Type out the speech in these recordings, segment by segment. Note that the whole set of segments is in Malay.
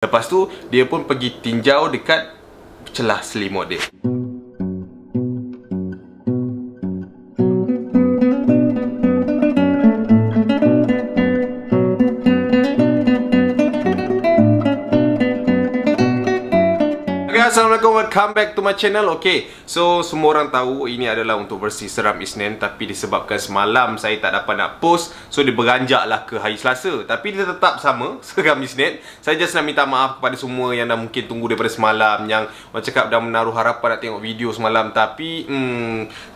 Lepas tu dia pun pergi tinjau dekat celah selimut dia. Assalamualaikum, welcome back to my channel. Okay, so semua orang tahu ini adalah untuk versi seram Isnin, tapi disebabkan semalam saya tak dapat nak post, so dia beranjaklah ke hari Selasa. Tapi dia tetap sama, seram Isnin. Saya just nak minta maaf kepada semua yang dah mungkin tunggu daripada semalam, yang orang cakap dah menaruh harapan nak tengok video semalam, tapi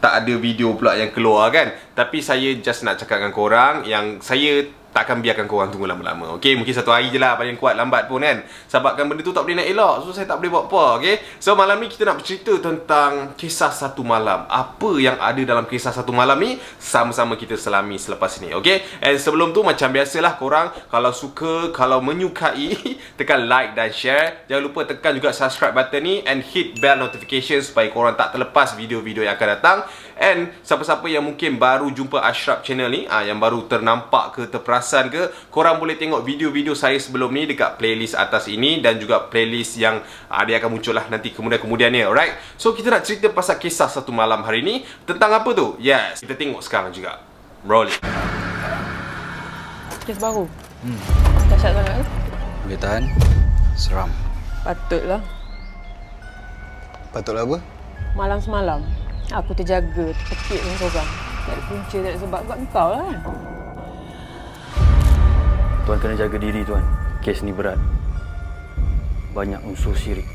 tak ada video pula yang keluar kan. Tapi saya just nak cakap dengan korang yang saya tak akan biarkan korang tunggu lama-lama. Okay, mungkin satu hari je lah paling kuat, lambat pun kan. Sebabkan benda tu tak boleh nak elak, so saya tak boleh buat apa. Okay, so malam ni kita nak bercerita tentang kisah satu malam. Apa yang ada dalam kisah satu malam ni, sama-sama kita selami selepas ni. Okay, and sebelum tu macam biasalah korang, kalau suka, kalau menyukai, tekan like dan share. Jangan lupa tekan juga subscribe button ni and hit bell notification supaya korang tak terlepas video-video yang akan datang. And siapa-siapa yang mungkin baru jumpa Ashraf channel ni, yang baru ternampak ke, terperasan ke, korang boleh tengok video-video saya sebelum ni dekat playlist atas ini dan juga playlist yang dia akan muncul lah nanti kemudian ni. Alright, so kita nak cerita pasal kisah satu malam hari ni. Tentang apa tu? Yes, kita tengok sekarang juga. Rolling. Kes baru. Dahsyat sangat ke? Boleh tahan. Seram. Patutlah. Patutlah apa? Malam semalam aku terjaga, terpekik dengan korang. Tak ada punca, tak ada sebab buat kau lah kan. Tuan kena jaga diri tuan. Kes ni berat. Banyak unsur syirik.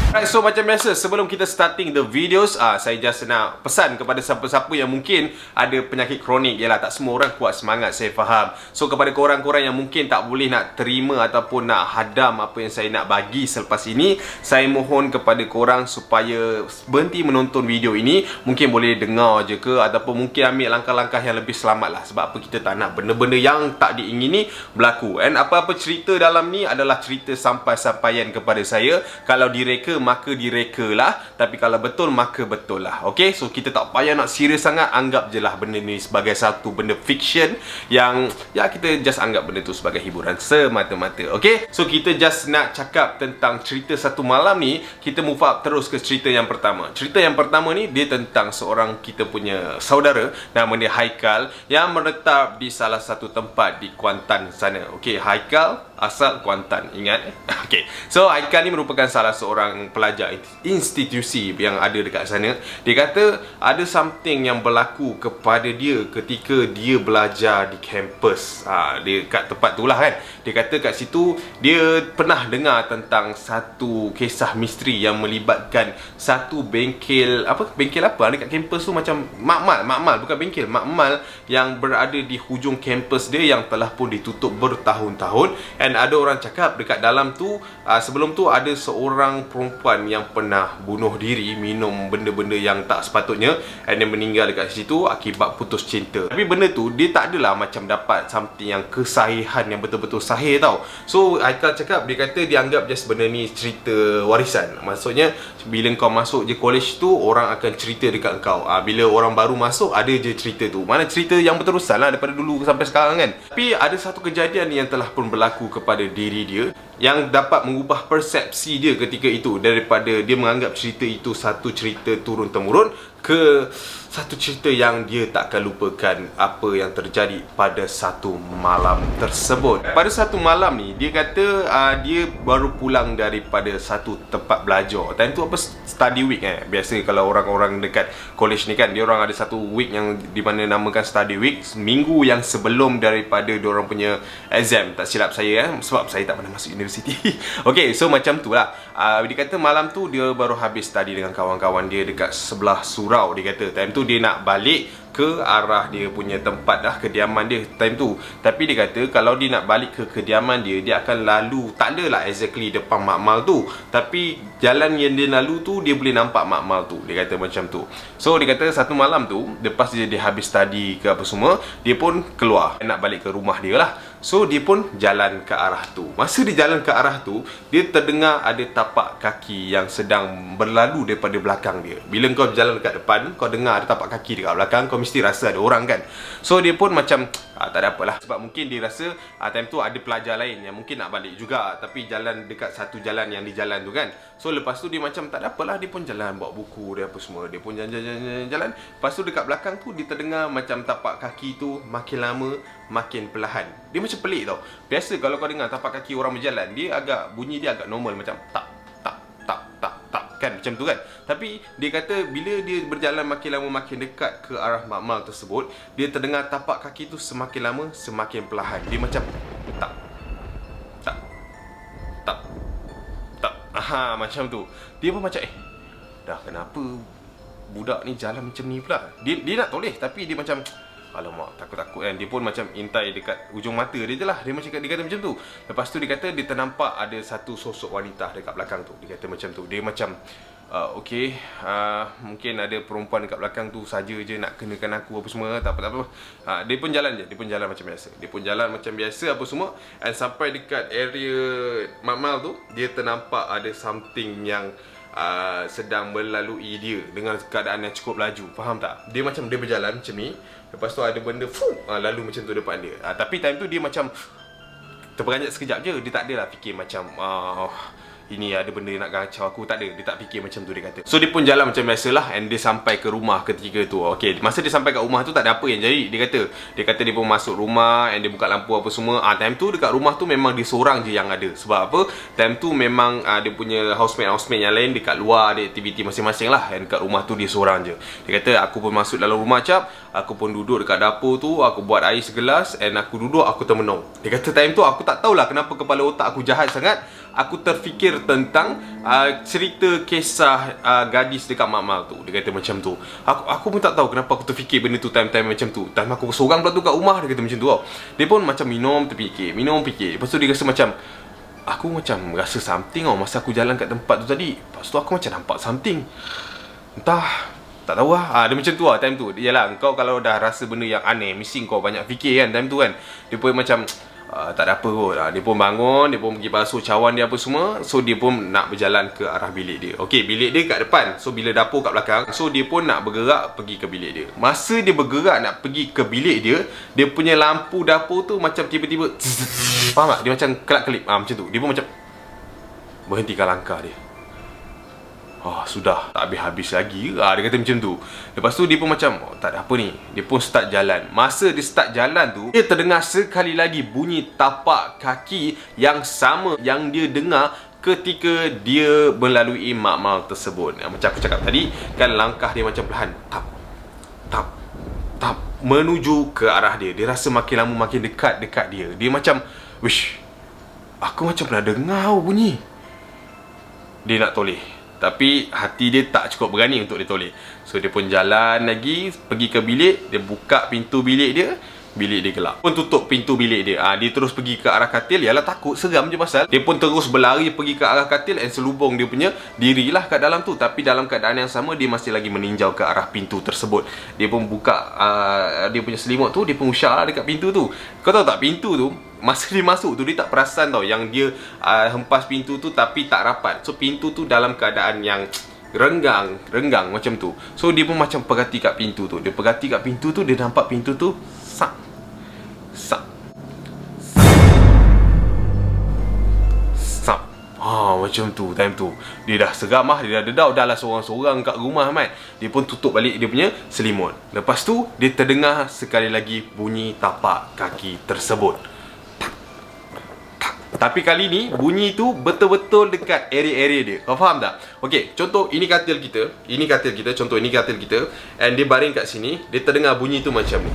Alright, so macam biasa sebelum kita starting the videos, saya just nak pesan kepada siapa-siapa yang mungkin ada penyakit kronik. Yalah, tak semua orang kuat semangat, saya faham. So kepada korang-korang yang mungkin tak boleh nak terima ataupun nak hadam apa yang saya nak bagi selepas ini, saya mohon kepada korang supaya berhenti menonton video ini. Mungkin boleh dengar je ke, ataupun mungkin ambil langkah-langkah yang lebih selamat lah. Sebab apa, kita tak nak benda-benda yang tak diingini berlaku. And apa-apa cerita dalam ni adalah cerita sampai-sampaian kepada saya. Kalau direka maka direka lah, tapi kalau betul maka betul lah. Okay, so kita tak payah nak serius sangat. Anggap je lah benda ni sebagai satu benda fiction yang ya kita just anggap benda tu sebagai hiburan semata-mata. Okay, so kita just nak cakap tentang cerita satu malam ni. Kita move up terus ke cerita yang pertama. Cerita yang pertama ni dia tentang seorang kita punya saudara, nama dia Haikal, yang menetap di salah satu tempat di Kuantan sana. Okay, Haikal asal Kuantan, ingat? Okay, so Haikal ni merupakan salah seorang pelajar institusi yang ada dekat sana. Dia kata ada something yang berlaku kepada dia ketika dia belajar di kampus. Dia kat tempat tu lah kan. Dia kata kat situ dia pernah dengar tentang satu kisah misteri yang melibatkan satu bengkel. Bengkel apa dekat kampus tu, macam makmal, bukan bengkel, makmal yang berada di hujung kampus dia yang telah pun ditutup bertahun-tahun. And ada orang cakap dekat dalam tu, sebelum tu ada seorang perempuan yang pernah bunuh diri, minum benda-benda yang tak sepatutnya, and dia meninggal dekat situ akibat putus cinta. Tapi benda tu dia tak adalah macam dapat something yang kesahihan yang betul-betul sahih tau. So Haikal cakap, dia kata dia anggap just benda ni cerita warisan. Maksudnya bila kau masuk je college tu, orang akan cerita dekat kau. Bila orang baru masuk ada je cerita tu. Mana cerita yang berterusan lah daripada dulu sampai sekarang kan. Tapi ada satu kejadian yang telah pun berlaku kepada diri dia yang dapat mengubah persepsi dia ketika itu, daripada dia menganggap cerita itu satu cerita turun-temurun ke satu cerita yang dia tak akan lupakan apa yang terjadi pada satu malam tersebut. Pada satu malam ni, dia kata dia baru pulang daripada satu tempat belajar. Time tu apa, study week biasa kalau orang-orang dekat college ni kan, dia orang ada satu week yang di mana namakan study week, minggu yang sebelum daripada diorang punya exam, tak silap saya sebab saya tak pernah masuk universiti. Okay, so macam tu lah. Dia kata malam tu dia baru habis study dengan kawan-kawan dia dekat sebelah surau. Dia kata time tu dia nak balik ke arah dia punya tempat dah, kediaman dia time tu. Tapi dia kata kalau dia nak balik ke kediaman dia, dia akan lalu, tak adalah exactly depan makmal tu, tapi jalan yang dia lalu tu dia boleh nampak makmal tu. Dia kata macam tu. So dia kata satu malam tu, lepas dia habis study ke apa semua, dia pun keluar nak balik ke rumah dia lah. So dia pun jalan ke arah tu. Masa dia jalan ke arah tu, dia terdengar ada tapak kaki yang sedang berlalu daripada belakang dia. Bila kau berjalan dekat depan, kau dengar ada tapak kaki dekat belakang, kau mesti rasa ada orang kan. So dia pun macam tak ada apalah. Sebab mungkin dia rasa time tu ada pelajar lain yang mungkin nak balik juga, tapi jalan dekat satu jalan yang di jalan tu kan. So lepas tu dia macam tak ada apalah, dia pun jalan bawa buku dia apa semua. Dia pun jalan. Lepas tu dekat belakang tu dia terdengar macam tapak kaki tu makin lama makin perlahan. Dia macam pelik tau. Biasa kalau kau dengar tapak kaki orang berjalan, dia agak bunyi dia agak normal macam tak kan, macam tu kan. Tapi dia kata bila dia berjalan makin lama makin dekat ke arah Mak Mal tersebut, dia terdengar tapak kaki tu semakin lama semakin perlahan. Dia macam tak. Macam tu. Dia pun macam dah kenapa budak ni jalan macam ni pula. Dia nak toleh tapi dia macam alamak, takut-takut kan. Dia pun macam intai dekat ujung mata dia je lah. Dia kata macam tu. Lepas tu dia kata dia ternampak ada satu sosok wanita dekat belakang tu. Dia kata macam tu. Dia macam okey, mungkin ada perempuan dekat belakang tu saja je nak kenakan aku apa semua. Tak apa. Dia pun jalan je. Dia pun jalan macam biasa. Dia pun jalan macam biasa apa semua. And sampai dekat area Mak Mal tu, dia ternampak ada something yang sedang melalui dia dengan keadaan yang cukup laju. Faham tak? Dia macam dia berjalan macam ni. Lepas tu ada benda lalu macam tu depan dia. Tapi time tu dia macam terperanjat sekejap je. Dia tak adalah fikir macam ini ada benda nak kacau aku. Tak ada. Dia tak fikir macam tu, dia kata. So dia pun jalan macam biasalah. And dia sampai ke rumah ketika tu. Okay, masa dia sampai kat rumah tu tak ada apa yang jadi. Dia kata dia pun masuk rumah and dia buka lampu apa semua. Time tu dekat rumah tu memang dia seorang je yang ada. Sebab apa? Time tu memang dia punya housemate yang lain dekat luar, ada aktiviti masing-masing lah. And dekat rumah tu dia seorang je. Dia kata aku pun masuk dalam rumah cap. Aku pun duduk dekat dapur tu. Aku buat air segelas. And aku duduk, aku termenung. Dia kata time tu aku tak tahulah kenapa kepala otak aku jahat sangat. Aku terfikir tentang cerita kisah gadis dekat Mak Mal tu. Dia kata macam tu. Aku pun tak tahu kenapa aku terfikir benda tu time-time macam tu. Time aku seorang pula tu kat rumah. Dia kata macam tu tau. Dia pun macam minum fikir. Lepas tu dia rasa macam aku macam rasa something tau masa aku jalan kat tempat tu tadi. Lepas tu aku macam nampak something. Entah, tak tahu lah. Dia macam tu lah time tu. Yalah, kau kalau dah rasa benda yang aneh, mesti kau banyak fikir kan time tu kan. Dia pun macam tak ada apa kot. Dia pun bangun, dia pun pergi basuh cawan dia apa semua. So dia pun nak berjalan ke arah bilik dia. Okey, bilik dia kat depan. So bila dapur kat belakang, so dia pun nak bergerak pergi ke bilik dia. Masa dia bergerak nak pergi ke bilik dia, dia punya lampu dapur tu macam tiba-tiba faham tak? Dia macam kelap-kelip macam tu. Dia pun macam berhentikan langkah dia. Sudah tak habis-habis lagi. Dia kata macam tu. Lepas tu dia pun macam tak ada apa ni. Dia pun start jalan. Masa dia start jalan tu, dia terdengar sekali lagi bunyi tapak kaki yang sama yang dia dengar ketika dia melalui Mak Mal tersebut. Macam aku cakap tadi kan, langkah dia macam perlahan, tap menuju ke arah dia. Dia rasa makin lama makin dekat dia. Dia macam wish, aku macam pernah dengar bunyi. Dia nak toleh, tapi hati dia tak cukup berani untuk dia toleh. So dia pun jalan lagi, pergi ke bilik. Dia buka pintu bilik dia. Bilik dia gelap. Pun tutup pintu bilik dia. Dia terus pergi ke arah katil. Yalah, takut, seram je pasal. Dia pun terus berlari pergi ke arah katil and selubung dia punya diri lah kat dalam tu. Tapi dalam keadaan yang sama, dia masih lagi meninjau ke arah pintu tersebut. Dia pun buka dia punya selimut tu. Dia pun usah lah dekat pintu tu. Kau tahu tak, pintu tu masa dia masuk tu, dia tak perasan tau yang dia hempas pintu tu tapi tak rapat. So pintu tu dalam keadaan yang renggang macam tu. So dia pun macam perhati kat pintu tu. Dia perhati kat pintu tu, dia nampak pintu tu sak. Macam tu time tu. Dia dah seram lah, dia dah dedau, dah lah seorang-seorang kat rumah Mat. Dia pun tutup balik dia punya selimut. Lepas tu dia terdengar sekali lagi bunyi tapak kaki tersebut. Tapi kali ni bunyi tu betul-betul dekat area-area dia. Kau faham tak? Okey, contoh ini katil kita. Contoh ini katil kita. And dia baring kat sini. Dia terdengar bunyi tu macam ni.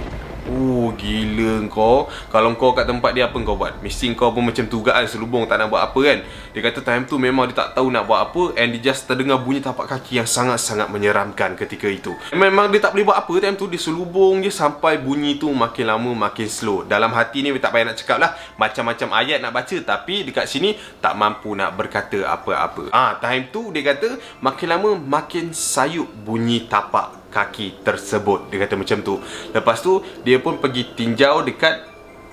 Gila kau. Kalau kau kat tempat dia, apa kau buat? Mesti kau pun macam tugaan selubung, tak nak buat apa kan. Dia kata time tu memang dia tak tahu nak buat apa. And dia just terdengar bunyi tapak kaki yang sangat-sangat menyeramkan ketika itu. Memang dia tak boleh buat apa time tu. Dia selubung je sampai bunyi tu makin lama makin slow. Dalam hati ni tak payah nak cakap lah, macam-macam ayat nak baca, tapi dekat sini tak mampu nak berkata apa-apa. Time tu dia kata makin lama makin sayup bunyi tapak kaki tersebut. Dia kata macam tu. Lepas tu dia pun pergi tinjau dekat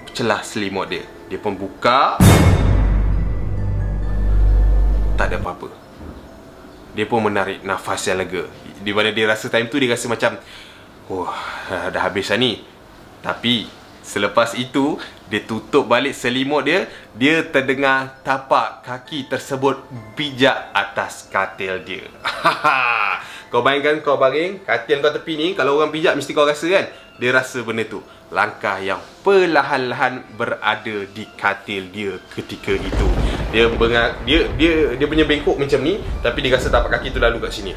celah selimut dia. Dia pun buka, tak ada apa-apa. Dia pun menarik nafas yang lega. Di mana dia rasa time tu dia rasa macam, wah, dah habis lah ni. Tapi selepas itu dia tutup balik selimut dia, dia terdengar tapak kaki tersebut pijak atas katil dia. Kau bayangkan kau baring, katil kau tepi ni, kalau orang pijak mesti kau rasa kan? Dia rasa benda tu. Langkah yang perlahan-lahan berada di katil dia ketika itu. Dia punya bengkok macam ni, tapi dia rasa tapak kaki tu lalu kat sini.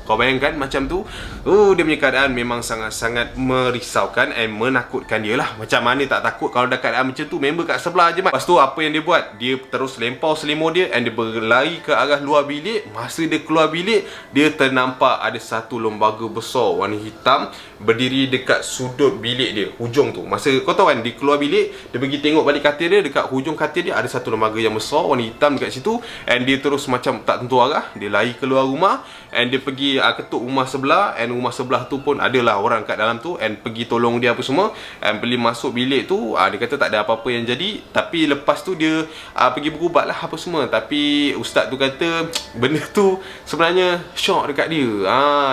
Kau bayangkan macam tu. Dia punya keadaan memang sangat-sangat merisaukan and menakutkan dia lah. Macam mana tak takut kalau dah keadaan macam tu, member kat sebelah je. Lepas tu apa yang dia buat? Dia terus lempar selimut dia and dia berlari ke arah luar bilik. Masa dia keluar bilik, dia ternampak ada satu lembaga besar warna hitam berdiri dekat sudut bilik dia, hujung tu. Masa kau tahu kan, dia keluar bilik, dia pergi tengok balik katil dia, dekat hujung katil dia ada satu lembaga yang besar warna hitam dekat situ. And dia terus macam tak tentu arah, dia lari keluar rumah and dia pergi ketuk rumah sebelah, and rumah sebelah tu pun adalah orang kat dalam tu, and pergi tolong dia apa semua, and beli masuk bilik tu. Dia kata tak ada apa-apa yang jadi. Tapi lepas tu dia pergi berubat lah apa semua. Tapi ustaz tu kata benda tu sebenarnya syok dekat dia.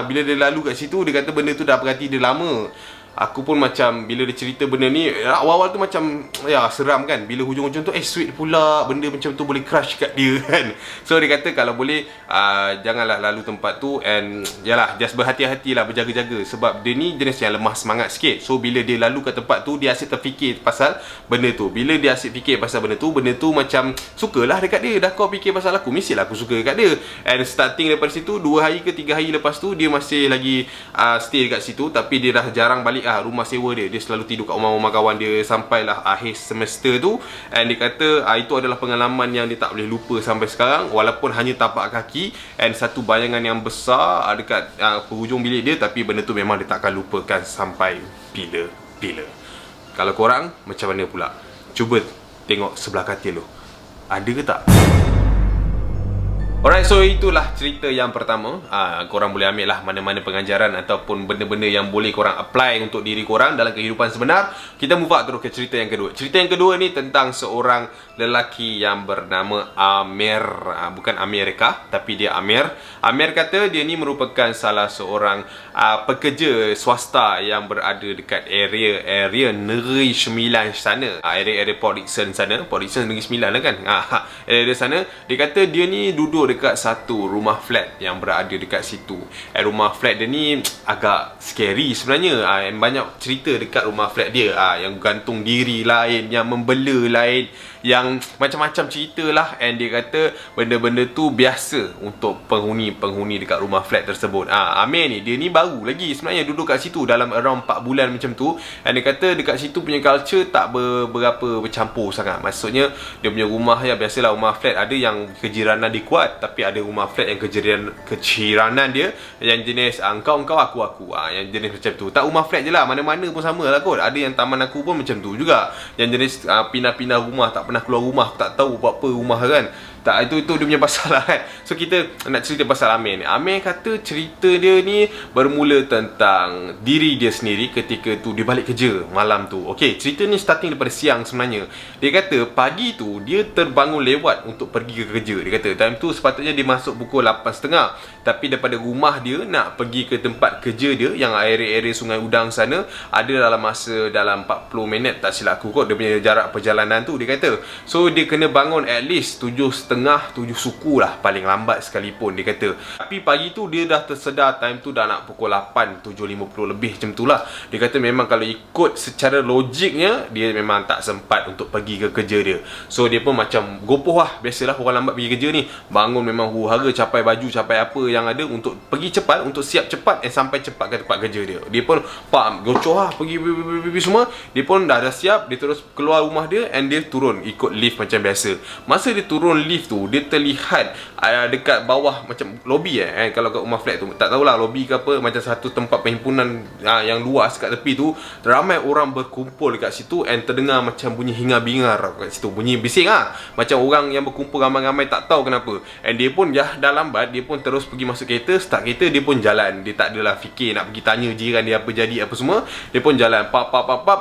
Bila dia lalu kat situ, dia kata benda tu dah berhati dia lama. Aku pun macam bila dia cerita benda ni, awal-awal tu macam ya seram kan. Bila hujung-hujung tu sweet pula, benda macam tu boleh crush kat dia kan. So dia kata kalau boleh janganlah lalu tempat tu, and yalah, just berhati-hatilah, berjaga-jaga. Sebab dia ni jenis yang lemah semangat sikit. So bila dia lalu ke tempat tu, dia asyik terfikir pasal benda tu. Bila dia asyik fikir pasal benda tu macam sukalah dekat dia. Dah kau fikir pasal aku, mestilah aku suka dekat dia. And starting daripada situ, 2 hari ke 3 hari lepas tu, dia masih lagi stay dekat situ. Tapi dia dah jarang balik rumah sewa dia. Dia selalu tidur kat rumah-rumah kawan dia sampailah akhir semester tu. And dia kata itu adalah pengalaman yang dia tak boleh lupa sampai sekarang. Walaupun hanya tapak kaki and satu bayangan yang besar dekat penghujung bilik dia, tapi benda tu memang dia takkan lupakan sampai bila-bila. Kalau korang macam mana pula? Cuba tengok sebelah katil tu, ada ke tak? Alright, so itulah cerita yang pertama. Korang boleh ambil lah mana-mana pengajaran ataupun benda-benda yang boleh korang apply untuk diri korang dalam kehidupan sebenar. Kita move on terus ke cerita yang kedua. Cerita yang kedua ni tentang seorang lelaki yang bernama Amir. Bukan Amerika, tapi dia Amir. Amir kata dia ni merupakan salah seorang pekerja swasta yang berada dekat area Negeri Sembilan sana. Area Port Dickson sana. Port Dickson Negeri Sembilan lah kan. Area sana. Dia kata dia ni duduk dekat satu rumah flat yang berada dekat situ. Rumah flat dia ni agak scary sebenarnya. Banyak cerita dekat rumah flat dia. Yang gantung diri lain, yang membela lain, yang macam-macam cerita lah. And dia kata benda-benda tu biasa untuk penghuni dekat rumah flat tersebut. Amir ni, dia ni baru lagi sebenarnya duduk kat situ dalam around 4 bulan macam tu. And dia kata dekat situ punya culture tak berapa bercampur sangat. Maksudnya dia punya rumah ya, biasalah rumah flat ada yang kejiranan dia kuat, tapi ada rumah flat yang kejiranan dia yang jenis engkau aku. Yang jenis macam tu. Tak rumah flat je lah, mana-mana pun sama lah kot. Ada yang taman aku pun macam tu juga, yang jenis pindah-pindah rumah, tak pernah keluar rumah, tak tahu buat apa rumah kan. Tak, itu dia punya pasal lah kan. So kita nak cerita pasal Amir ni. Amir kata cerita dia ni bermula tentang diri dia sendiri ketika tu dia balik kerja malam tu. Okay, cerita ni starting daripada siang sebenarnya. Dia kata pagi tu dia terbangun lewat untuk pergi ke kerja. Dia kata time tu sepatutnya dia masuk pukul 8.30, tapi daripada rumah dia nak pergi ke tempat kerja dia yang area Sungai Udang sana ada dalam masa dalam 40 minit tak silap aku kot dia punya jarak perjalanan tu. Dia kata so dia kena bangun at least 7.30, 7 suku lah paling lambat sekalipun dia kata. Tapi pagi tu dia dah tersedar time tu dah nak pukul 8, 7.50 lebih macam tu lah. Dia kata memang kalau ikut secara logiknya dia memang tak sempat untuk pergi ke kerja dia. So dia pun macam gopoh lah. Biasalah orang lambat pergi kerja ni, bangun memang huru-hara, capai baju, capai apa yang ada untuk pergi cepat, untuk siap cepat sampai cepat ke tempat kerja dia. Dia pun gocoh lah, pergi semua. Dia pun dah siap, dia terus keluar rumah dia and dia turun ikut lift macam biasa. Masa dia turun lift lift tu dia terlihat dekat bawah macam lobby kalau kat rumah flat tu, tak tahulah lobby ke apa, macam satu tempat perhimpunan yang luas kat tepi tu, ramai orang berkumpul dekat situ, and terdengar macam bunyi hingar-bingar kat situ, bunyi bising macam orang yang berkumpul ramai-ramai tak tahu kenapa. And dia pun dah lambat, dia pun terus pergi masuk kereta, start kereta, dia pun jalan. Dia tak adalah fikir nak pergi tanya jiran dia apa jadi apa semua. Dia pun jalan pap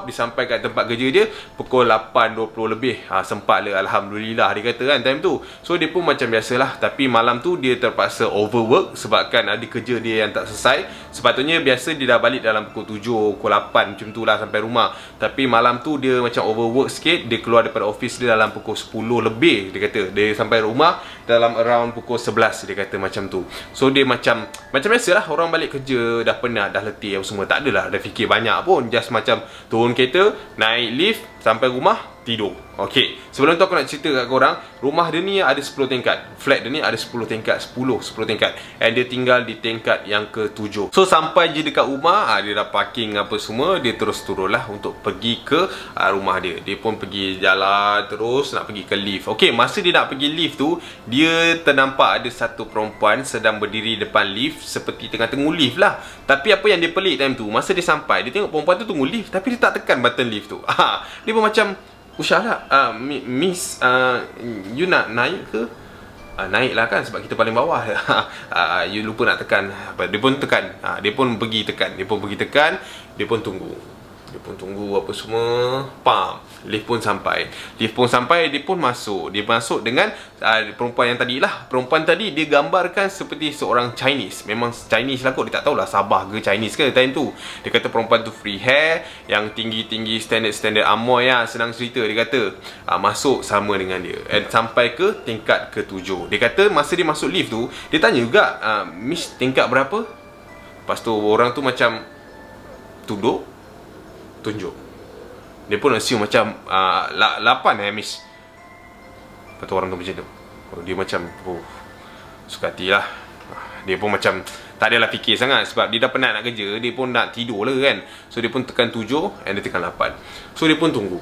dia sampai kat tempat kerja dia pukul 8.20 lebih. Sempat lah, alhamdulillah dia kata kan time tu. So dia pun macam biasalah, tapi malam tu dia terpaksa overwork sebabkan ada kerja dia yang tak selesai. Sepatutnya biasa dia dah balik dalam pukul 7, pukul 8 macam tu lah sampai rumah. Tapi malam tu dia macam overwork sikit, dia keluar daripada office dia dalam pukul 10 lebih. Dia kata dia sampai rumah dalam around pukul 11, dia kata macam tu. So dia macam biasalah, orang balik kerja dah penat, dah letih apa semua, tak adalah ada fikir banyak pun, just macam turun kereta, naik lift, sampai rumah, tidur. Okey, sebelum tu aku nak cerita kat korang, rumah dia ni ada 10 tingkat. Flat dia ni ada 10 tingkat, 10 tingkat. And dia tinggal di tingkat yang ke-7. So sampai je dekat rumah, dia dah parking apa semua, dia terus turun lah untuk pergi ke rumah dia. Dia pun pergi jalan terus nak pergi ke lift. Okey, masa dia nak pergi lift tu, dia ternampak ada satu perempuan sedang berdiri depan lift, seperti tengah tunggu lift lah. Tapi apa yang dia pelik time tu, masa dia sampai, dia tengok perempuan tu tunggu lift, tapi dia tak tekan button lift tu. Dia pun macam, Usha miss, you nak naik ke? Naik lah kan, sebab kita paling bawah. You lupa nak tekan. Dia pun tekan, dia pun pergi tekan. Dia pun tunggu. Dia pun tunggu apa semua. Lift pun sampai, dia pun masuk. Dia masuk dengan perempuan yang tadi lah. Perempuan tadi dia gambarkan seperti seorang Chinese. Memang Chinese lah kot, dia tak tahulah Sabah ke Chinese ke time tu. Dia kata perempuan tu free hair, yang tinggi-tinggi, standard amoy lah, senang cerita. Dia kata masuk sama dengan dia, and sampai ke tingkat ke-7. Dia kata masa dia masuk lift tu, dia tanya juga, Miss tingkat berapa? Lepas tu orang tu macam tunjuk. Dia pun assume macam 8 miss. Lepas tu orang tu macam tu, dia macam suka hati lah. Dia pun macam tak adalah fikir sangat, sebab dia dah penat nak kerja, dia pun nak tidur lah kan. So dia pun tekan 7 and dia tekan 8. So dia pun tunggu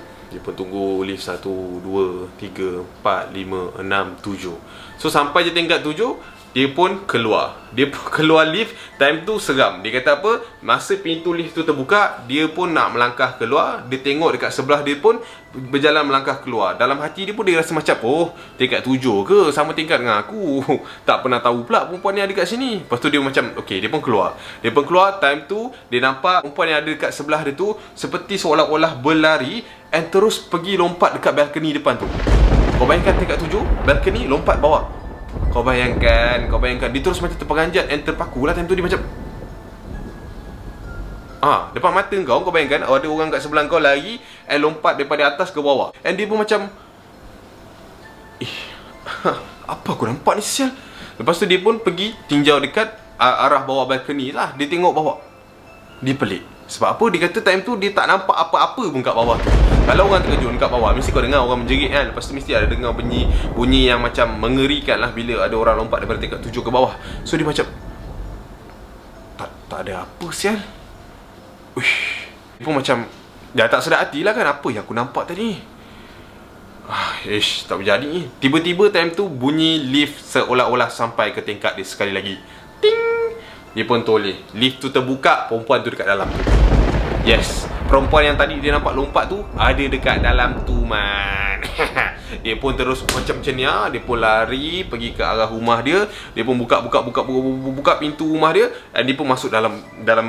lift 1, 2, 3, 4, 5, 6, 7. So sampai je tingkat 7, dia pun keluar. Lift. Time tu seram. Dia kata apa? Masa pintu lift tu terbuka, dia pun nak melangkah keluar. Dia tengok dekat sebelah dia pun berjalan melangkah keluar. Dalam hati dia pun dia rasa macam, tingkat 7 ke? Sama tingkat dengan aku. Tak pernah tahu pula perempuan ni ada kat sini. Lepas tu dia macam, okey, dia pun keluar. Time tu dia nampak perempuan yang ada dekat sebelah dia tu seperti seolah-olah berlari and terus pergi lompat dekat balkoni depan tu. Kau bayangkan tingkat 7, balkoni, lompat bawah. Kau bayangkan, dia terus macam terperanjat and terpaku lah. Time tu dia macam, depan mata kau bayangkan ada orang kat sebelah kau lari and lompat daripada atas ke bawah. And dia pun macam, apa aku nampak ni sial. Lepas tu dia pun pergi tinjau dekat arah bawah balkoni lah. Dia tengok bawah, dia pelik. Sebab apa? Dia kata time tu dia tak nampak apa-apa pun kat bawah tu. Kalau orang terkejut kat bawah, mesti kau dengar orang menjerit kan. Lepas tu mesti ada dengar bunyi yang macam mengerikan lah bila ada orang lompat daripada tingkat 7 ke bawah. So dia macam, tak ada apa sial. Dia pun macam dah tak sedar hati lah kan, apa yang aku nampak tadi. Tak berjadi ni. Tiba-tiba time tu bunyi lift seolah-olah sampai ke tingkat dia sekali lagi. Ting! Dia pun toleh. Lift tu terbuka, perempuan tu dekat dalam tu. Yes, perempuan yang tadi dia nampak lompat tu ada dekat dalam tu man. Dia pun terus macam ni, dia pun lari pergi ke arah rumah dia. Dia pun buka pintu rumah dia, dan dia pun masuk dalam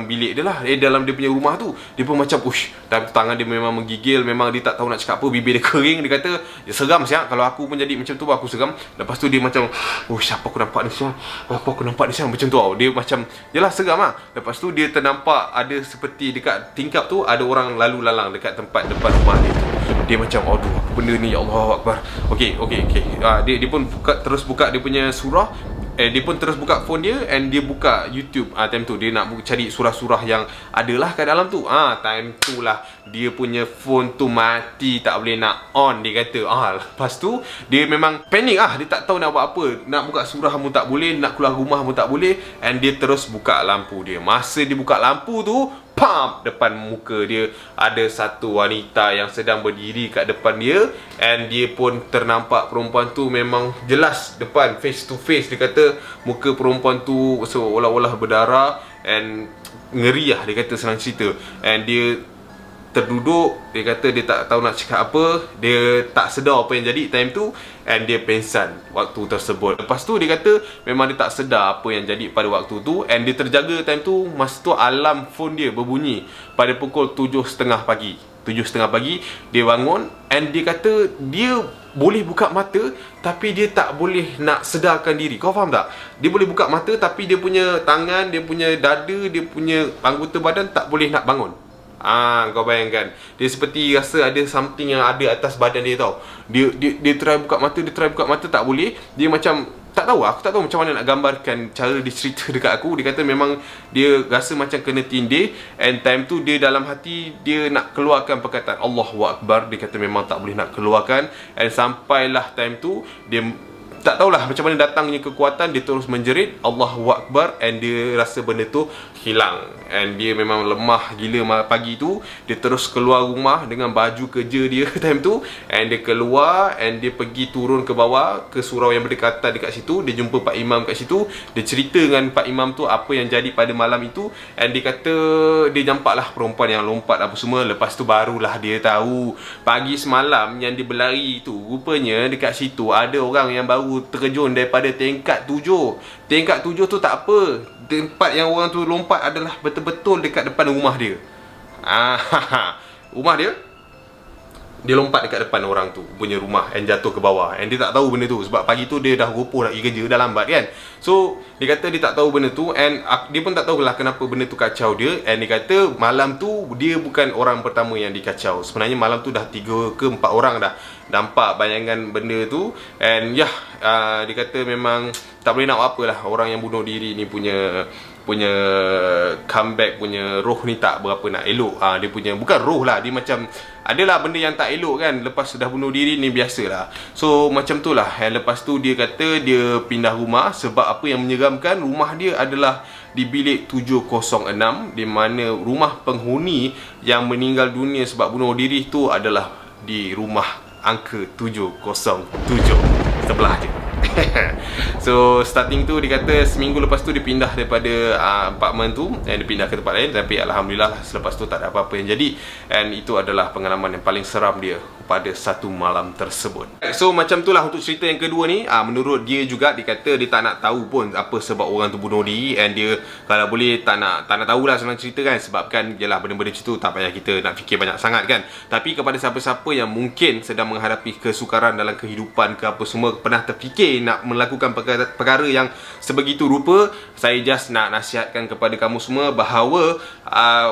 bilik dia lah, dalam dia punya rumah tu. Dia pun macam tangan dia memang menggigil, memang dia tak tahu nak cakap apa, bibir dia kering. Dia kata, dia seram siap. Kalau aku pun jadi macam tu, aku seram. Lepas tu dia macam, siapa aku nampak ni siap, macam tu. Dia macam, yelah seram lah. Lepas tu dia ternampak ada seperti dekat tingkap tu ada orang lalu lalang dekat tempat depan rumah dia tu. Dia macam, aduh apa benda ni, ya Allah Akbar. Okey. Dia pun terus buka dia punya surah. Dia pun terus buka phone dia and dia buka YouTube. Time tu dia nak cari surah-surah yang adalah kat dalam tu. Time tu lah dia punya phone tu mati, tak boleh nak on, dia kata. Lepas tu dia memang panik dia tak tahu nak buat apa. Nak buka surah pun tak boleh, nak keluar rumah pun tak boleh, and dia terus buka lampu dia. Masa dia buka lampu tu, pam, depan muka dia ada satu wanita yang sedang berdiri kat depan dia, and dia pun ternampak perempuan tu memang jelas depan, face to face. Dia kata muka perempuan tu seolah-olah berdarah, and ngeri dia kata, senang cerita. And dia terduduk, dia kata dia tak tahu nak cakap apa, dia tak sedar apa yang jadi time tu, and dia pengsan waktu tersebut. Lepas tu dia kata memang dia tak sedar apa yang jadi pada waktu tu, and dia terjaga time tu. Masa tu alarm phone dia berbunyi pada pukul 7.30 pagi. 7.30 pagi dia bangun, and dia kata dia boleh buka mata tapi dia tak boleh nak sedarkan diri. Kau faham tak? Dia boleh buka mata tapi dia punya tangan, dia punya dada, dia punya anggota badan tak boleh nak bangun. Kau bayangkan, dia seperti rasa ada something yang ada atas badan dia tau. Dia try buka mata, tak boleh. Dia macam tak tahu, aku tak tahu macam mana nak gambarkan cara dia cerita dekat aku. Dia kata memang dia rasa macam kena tindih, and time tu dia dalam hati dia nak keluarkan perkataan Allahu Akbar. Dia kata memang tak boleh nak keluarkan, and sampailah time tu dia tak tahulah macam mana datangnya kekuatan, dia terus menjerit Allahu Akbar, and dia rasa benda tu hilang. And dia memang lemah gila pagi tu. Dia terus keluar rumah dengan baju kerja dia time tu, and dia keluar, and dia pergi turun ke bawah ke surau yang berdekatan dekat situ. Dia jumpa Pak Imam kat situ. Dia cerita dengan Pak Imam tu apa yang jadi pada malam itu, and dia kata dia nampaklah perempuan yang lompat apa semua. Lepas tu barulah dia tahu pagi semalam yang dia berlari tu, rupanya dekat situ ada orang yang baru terjun daripada tingkat 7. Tingkat 7 tu tak apa, tempat yang orang tu lompat adalah betul-betul dekat depan rumah dia. Rumah dia, dia lompat dekat depan orang tu punya rumah, and jatuh ke bawah. And dia tak tahu benda tu sebab pagi tu dia dah gopoh nak pergi kerja, dah lambat kan. So dia kata dia tak tahu benda tu, and dia pun tak tahulah kenapa benda tu kacau dia. And dia kata malam tu dia bukan orang pertama yang dikacau. Sebenarnya malam tu dah 3 ke 4 orang dah nampak bayangan benda tu. And dia kata memang tak boleh nak apa lah, orang yang bunuh diri ni punya comeback, punya roh ni tak berapa nak elok. Dia punya, bukan roh lah, dia macam adalah benda yang tak elok kan. Lepas dah bunuh diri ni biasalah. So macam tu lah. And lepas tu dia kata dia pindah rumah sebab apa yang menyeramkan, rumah dia adalah di bilik 706, di mana rumah penghuni yang meninggal dunia sebab bunuh diri tu adalah di rumah angka 707 sebelah je. So starting tu dia kata seminggu lepas tu dia pindah daripada apartmen tu, dan dia pindah ke tempat lain. Tapi alhamdulillah selepas tu tak ada apa-apa yang jadi. And itu adalah pengalaman yang paling seram dia pada satu malam tersebut. So macam tu lah untuk cerita yang kedua ni. Menurut dia juga, dia kata dia tak nak tahu pun apa sebab orang tu bunuh diri, and dia kalau boleh tak nak tahulah senang cerita kan. Sebab kan yelah, benda-benda macam tu tak payah kita nak fikir banyak sangat kan. Tapi kepada siapa-siapa yang mungkin sedang menghadapi kesukaran dalam kehidupan ke apa semua, pernah terfikir nak melakukan perkara yang sebegitu rupa, saya just nak nasihatkan kepada kamu semua bahawa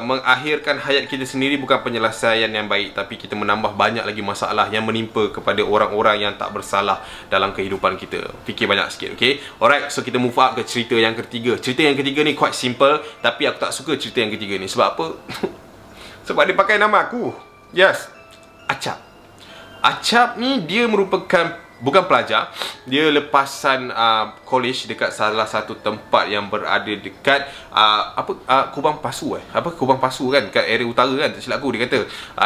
mengakhirkan hayat kita sendiri bukan penyelesaian yang baik, tapi kita menambah banyak lagi masalah yang menimpa kepada orang-orang yang tak bersalah dalam kehidupan kita. Fikir banyak sikit, okay? Alright, so kita move up ke cerita yang ketiga. Cerita yang ketiga ni quite simple, tapi aku tak suka cerita yang ketiga ni. Sebab apa? Sebab dia pakai nama aku. Yes, Acap. Acap ni dia merupakan bukan pelajar, dia lepasan college dekat salah satu tempat yang berada dekat Kubang Pasu Kubang Pasu kan, kat area utara kan, tak silap aku. Dia kata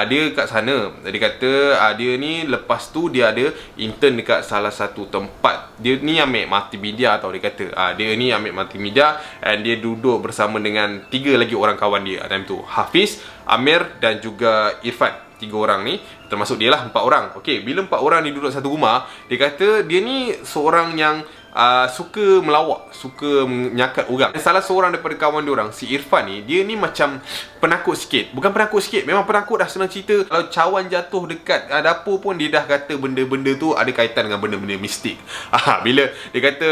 dia kat sana. Dia kata dia ni lepas tu dia ada intern dekat salah satu tempat. Dia ni ambil multimedia tau. Dia kata dia ni ambil multimedia, and dia duduk bersama dengan 3 lagi orang kawan dia time tu, Hafiz, Amir dan juga Irfan. 3 orang ni, termasuk dia lah 4 orang. Okey, bila 4 orang ni duduk satu rumah, dia kata dia ni seorang yang suka melawak, suka menyakat orang. Dan salah seorang daripada kawan dia orang, si Irfan ni, dia ni macam penakut sikit. Bukan penakut sikit, memang penakut dah, senang cerita. Kalau cawan jatuh dekat dapur pun, dia dah kata benda-benda tu ada kaitan dengan benda-benda mistik. Bila dia kata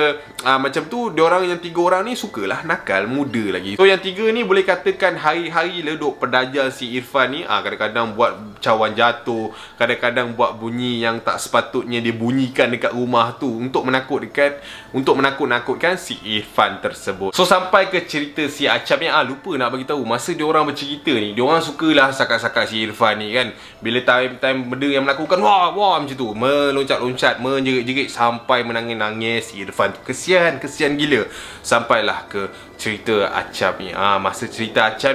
macam tu, dia orang yang 3 orang ni sukalah nakal, muda lagi. So yang 3 ni boleh katakan hari-hari leduk pedajal si Irfan ni. Kadang-kadang buat cawan jatuh, kadang-kadang buat bunyi yang tak sepatutnya dia bunyikan dekat rumah tu untuk menakut dekat untuk menakut-nakutkan si Irfan tersebut. So sampai ke cerita si Acap ni, lupa nak bagi tahu masa diorang bercerita ni, diorang sukalah sakat-sakat si Irfan ni kan. Bila time benda yang menakutkan, wah macam tu, meloncat-loncat, menjerit-jerit sampai menangis-nangis si Irfan tu. Kesian gila. Sampailah ke cerita Acap ni. Masa cerita Acap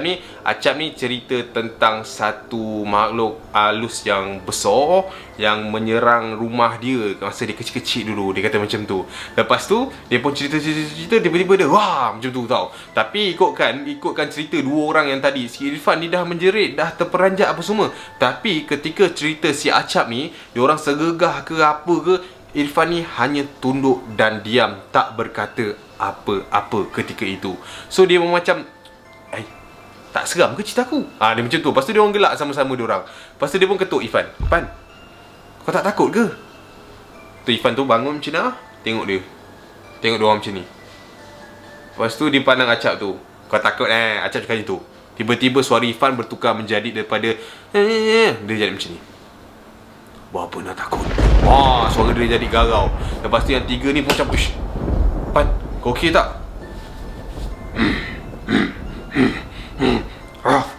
ni cerita tentang satu makhluk halus yang besar yang menyerang rumah dia masa dia kecil-kecil dulu. Dia kata macam tu. Lepas tu dia pun cerita tiba-tiba dia macam tu tau. Tapi ikutkan cerita dua orang yang tadi, si Irfan ni dah menjerit, dah terperanjat apa semua. Tapi ketika cerita si Acap ni, diorang segegah ke apa ke, Irfan ni hanya tunduk dan diam, tak berkata apa-apa ketika itu. So dia macam, tak seram ke cerita aku? Dia macam tu. Lepas tu dia orang gelak sama-sama dia orang. Lepas tu dia pun ketuk Irfan. Irfan, kau tak takut ke? Tu Irfan tu bangun macam mana? Tengok dia. Tengok dia orang macam ni. Lepas tu dia pandang Acap tu. Kau takut Acap cakap macam tu. Tiba-tiba suara Irfan bertukar menjadi daripada dia jadi macam ni. Berapa nak takut? Suara dia jadi garau. Lepas tu yang tiga ni pun macam, Irfan, kau okey tak?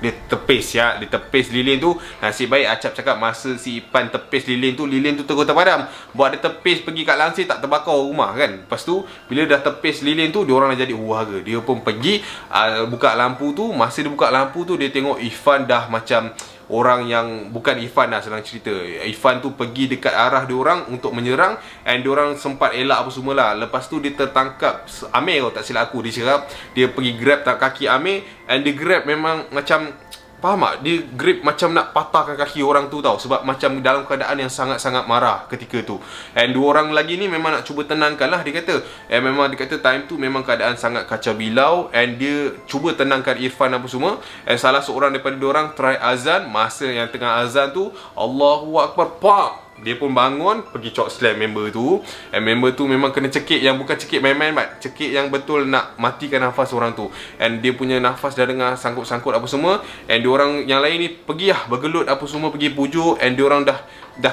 Dia tepis lilin tu. Nasib baik Acap cakap masa si Irfan tepis lilin tu terus terpadam. Buat dia tepis pergi kat langsir, tak terbakar rumah kan. Lepas tu bila dah tepis lilin tu, diorang dah jadi huru-hara. Dia pun pergi buka lampu tu. Masa dia buka lampu tu, dia tengok Irfan dah macam orang yang bukan Irfan dah sedang cerita. Irfan tu pergi dekat arah diorang untuk menyerang, and diorang sempat elak apa semualah. Lepas tu dia tertangkap Amir, tak silap aku, dia cakap dia pergi grab tak kaki Amir, and dia grab memang macam, faham tak? Dia grip macam nak patahkan kaki orang tu tau. Sebab macam dalam keadaan yang sangat-sangat marah ketika tu. And dua orang lagi ni memang nak cuba tenangkan lah, dia kata. Memang dia kata time tu memang keadaan sangat kacau bilau, and dia cuba tenangkan Irfan apa semua. And salah seorang daripada diorang try azan. Masa yang tengah azan tu, Allahu Akbar, pak, dia pun bangun, pergi cok slam member tu. And member tu memang kena cekik, yang bukan cekik main-main, cekik yang betul nak matikan nafas orang tu. And dia punya nafas dah dengar sangkut-sangkut apa semua. And diorang yang lain ni pergi bergelut apa semua, pergi pujuk. And diorang dah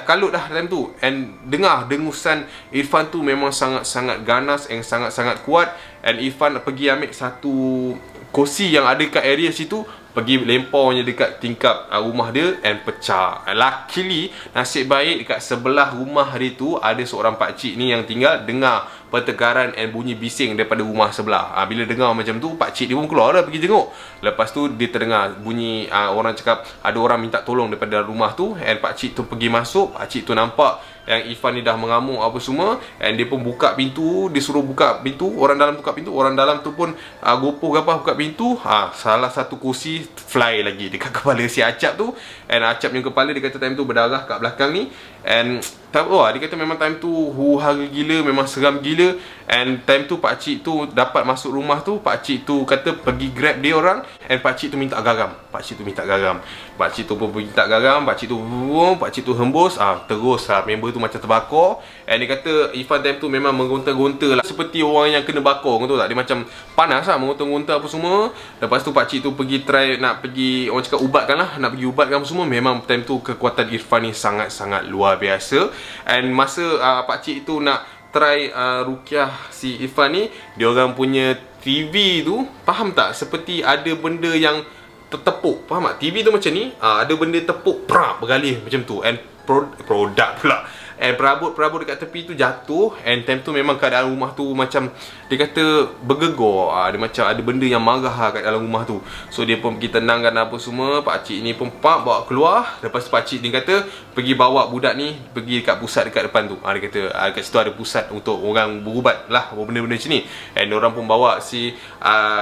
kalut dah time tu. And dengar dengusan Irfan tu memang sangat-sangat ganas and sangat-sangat kuat. And Irfan pergi ambil satu kursi yang ada kat area situ, pergi lemparnya dekat tingkap rumah dia, and pecah. Luckily, nasib baik dekat sebelah rumah dia tu ada seorang pakcik ni yang tinggal, dengar pertengkaran and bunyi bising daripada rumah sebelah. Bila dengar macam tu, pakcik dia pun keluar dah pergi tengok. Lepas tu dia terdengar bunyi orang cakap ada orang minta tolong daripada rumah tu, and pakcik tu pergi masuk. Pakcik tu nampak yang Irfan ni dah mengamuk apa semua, and dia pun buka pintu. Dia suruh buka pintu, orang dalam buka pintu. Orang dalam tu pun gopoh gapah buka pintu. Salah satu kursi fly lagi dekat kepala si Acap tu. And Acap yang kepala, dia kata time tu berdarah kat belakang ni. And dia kata memang time tu huru-hara gila, memang seram gila. And time tu pakcik tu dapat masuk rumah tu, pakcik tu kata pergi grab dia orang, and pakcik tu minta garam. Pakcik tu pun minta garam. Pakcik tu hembus. Terus member tu macam terbakar. And dia kata Irfan time tu memang menggonta-gonta lah, seperti orang yang kena bakar, kau tahu tak? Dia macam panas lah, menggonta-gonta apa semua. Lepas tu pakcik tu pergi try nak pergi, orang cakap ubatkan lah, nak pergi ubatkan apa semua. Memang time tu kekuatan Irfan ni sangat-sangat luar biasa. And masa pakcik tu nak try rukyah si Irfan ni, dia orang punya TV tu, faham tak? Seperti ada benda yang tertepuk, faham tak? TV tu macam ni, ada benda tepuk, bergalih macam tu. And produk pula, and perabot dekat tepi tu jatuh. And time tu memang keadaan rumah tu macam, dia kata bergegar. Dia macam ada benda yang marah kat dalam rumah tu. So dia pun pergi tenangkan apa semua. Pakcik ni pun bawa keluar. Lepas tu pakcik ni kata pergi bawa budak ni pergi dekat pusat dekat depan tu. Dia kata dekat situ ada pusat untuk orang berubat lah, benda-benda macam ni. And orang pun bawa si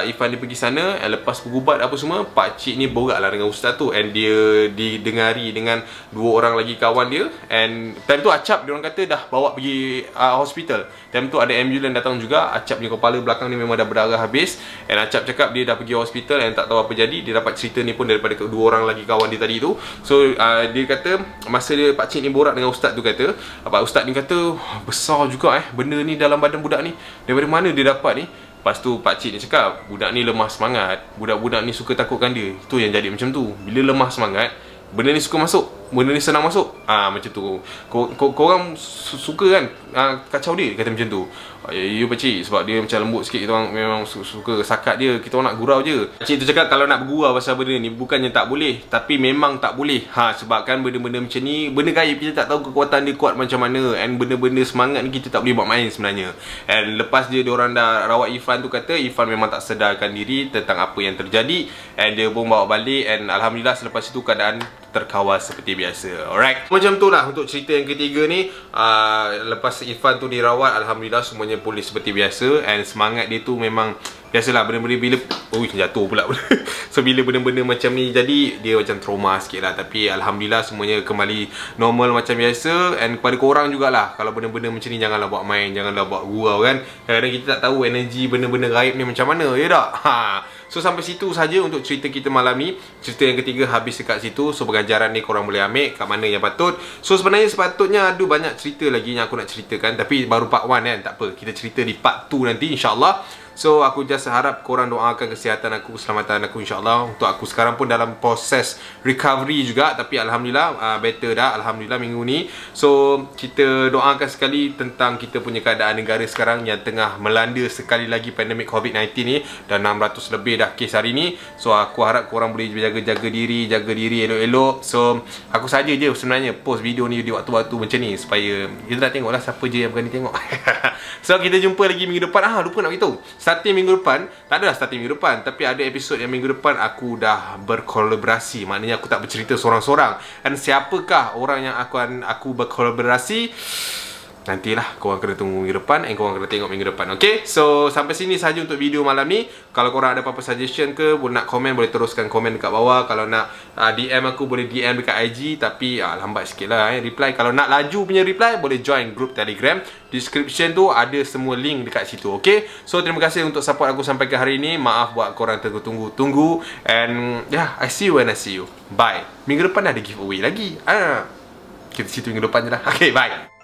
Irfan ni pergi sana. And lepas berubat apa semua, pakcik ni borak lah dengan ustaz tu. And dia didengari dengan dua orang lagi kawan dia. And time tu Acap dia orang kata dah bawa pergi hospital. Time tu ada ambulans datang juga. Acap punya kepala belakang ni memang dah berdarah habis. And Acap cakap dia dah pergi hospital and tak tahu apa jadi. Dia dapat cerita ni pun daripada dua orang lagi kawan dia tadi tu. So dia kata masa dia pakcik ni borak dengan ustaz tu, kata ustaz ni kata besar juga benda ni dalam badan budak ni. Daripada mana dia dapat ni? Lepas tu pakcik ni cakap budak ni lemah semangat. Budak-budak ni suka takutkan dia. Itu yang jadi macam tu. Bila lemah semangat, benda ni suka masuk. benda ni senang masuk. Macam tu. Korang suka kan kacau dia, kata macam tu. Ya pakcik, sebab dia macam lembut sikit, kita orang memang suka sakat dia, kita orang nak gurau je. Pakcik tu cakap kalau nak bergurau pasal benda ni bukannya tak boleh, tapi memang tak boleh. Sebab kan benda-benda macam ni, benda gaib kita tak tahu kekuatan dia kuat macam mana, and benda-benda semangat ni kita tak boleh buat main sebenarnya. And lepas diorang dah rawat Irfan tu, kata Irfan memang tak sedarkan diri tentang apa yang terjadi, and dia pun bawa balik, and alhamdulillah selepas itu keadaan terkawal seperti biasa. Alright, macam tu lah untuk cerita yang ketiga ni. Lepas Irfan tu dirawat, alhamdulillah semuanya pulih seperti biasa, and semangat dia tu memang biasalah, benda-benda bila jatuh pula. So bila benda-benda macam ni jadi, dia macam trauma sikit lah. Tapi alhamdulillah semuanya kembali normal macam biasa. And kepada korang jugalah, kalau benda-benda macam ni janganlah buat main, janganlah buat gurau kan. Kadang-kadang kita tak tahu energi benda-benda gaib ni macam mana, ya tak? So sampai situ saja untuk cerita kita malam ni. Cerita yang ketiga habis dekat situ. So pengajaran ni korang boleh ambil kat mana yang patut. So sebenarnya sepatutnya ada banyak cerita lagi yang aku nak ceritakan, tapi baru part 1 kan. Tak apa, kita cerita di part 2 nanti insyaAllah. So aku just harap korang doakan kesihatan aku, keselamatan aku insyaAllah. Untuk aku sekarang pun dalam proses recovery juga, tapi alhamdulillah better dah, alhamdulillah minggu ni. So kita doakan sekali tentang kita punya keadaan negara sekarang yang tengah melanda sekali lagi pandemik COVID-19 ni. Dan 600 lebih dah kes hari ni. So aku harap korang boleh jaga diri elok-elok. So aku saja je sebenarnya post video ni di waktu-waktu macam ni, supaya kita nak tengoklah siapa je yang berani tengok. So kita jumpa lagi minggu depan. Lupa nak beritahu, starting minggu depan, tak adalah starting minggu depan, tapi ada episod yang minggu depan aku dah berkolaborasi. Maknanya aku tak bercerita seorang-seorang. Dan siapakah orang yang aku berkolaborasi, nantilah korang kena tunggu minggu depan, and korang kena tengok minggu depan. Okay, so sampai sini saja untuk video malam ni. Kalau korang ada apa-apa suggestion ke, nak komen, boleh teruskan komen dekat bawah. Kalau nak DM aku, boleh DM dekat IG. Tapi lambat sikit lah reply. Kalau nak laju punya reply, boleh join group Telegram. Description tu ada semua link dekat situ. Okay, so terima kasih untuk support aku sampai ke hari ni. Maaf buat korang tunggu. And yeah, I see you when I see you. Bye. Minggu depan ada giveaway lagi. Kita situ minggu depan je lah. Okay, bye.